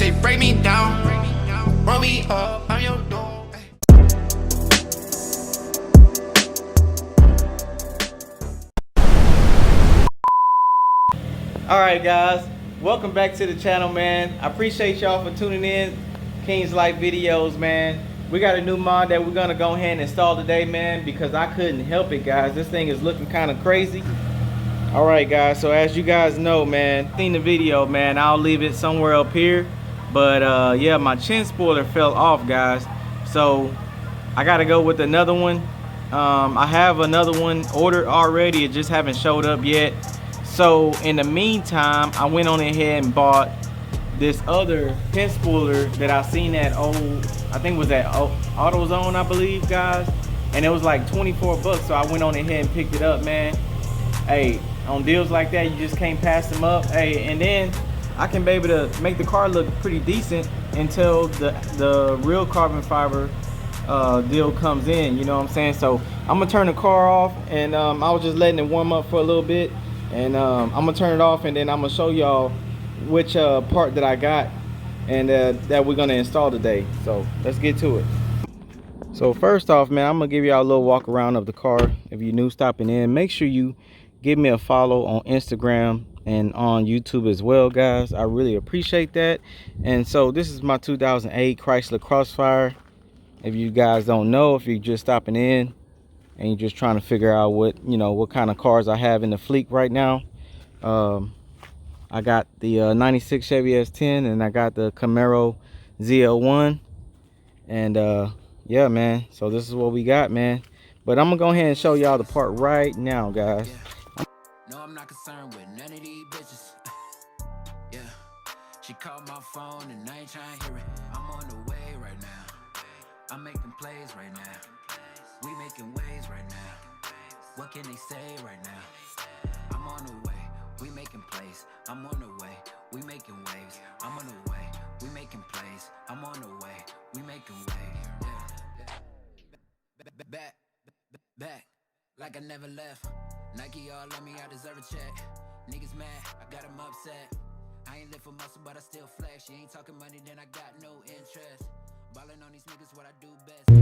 shit break me down. Roll me up, I'm your dog. Alright guys, welcome back to the channel, man. I appreciate y'all for tuning in. King's Life videos, man. We got a new mod that we're gonna go ahead and install today, man, because I couldn't help it, guys. This thing is looking kind of crazy. Alright guys, so as you guys know, man, seen the video, man, I'll leave it somewhere up here. But yeah, my chin spoiler fell off, guys, so I gotta go with another one. I have another one ordered already, it just haven't showed up yet. So in the meantime, I went on ahead and bought this other chin spoiler that I seen at I think it was at AutoZone, I believe, guys, and it was like 24 bucks. So I went on ahead and picked it up, man. Hey, on deals like that, you just can't pass them up. Hey, and then I can be able to make the car look pretty decent until the real carbon fiber deal comes in, you know what I'm saying? So I'm gonna turn the car off, and I was just letting it warm up for a little bit, and I'm gonna turn it off, and then I'm gonna show y'all which part that I got and that we're gonna install today. So let's get to it. So first off, man, I'm gonna give y'all a little walk around of the car. If you're new stopping in, make sure you give me a follow on Instagram and on YouTube as well, guys. I really appreciate that. And so this is my 2008 Chrysler Crossfire. If you guys don't know, if you're just stopping in and you're just trying to figure out what kind of cars I have in the fleet right now, I got the 96 Chevy S10, and I got the Camaro ZL1, and yeah, man, so this is what we got, man. But I'm gonna go ahead and show y'all the part right now, guys. No, I'm not concerned with none of these bitches. Yeah, she called my phone and I ain't trying to hear it. I'm on the way right now. I'm making plays right now. We making waves right now. What can they say right now? I'm on the way. We making plays. I'm on the way. We making waves. I'm on the way. We making plays. I'm on the way. We making waves. Yeah. Back. Like I never left. Nike all on me, I deserve a check. Niggas mad, I got them upset. I ain't live for muscle, but I still flex. You ain't talking money, then I got no interest. Ballin' on these niggas, what I do best.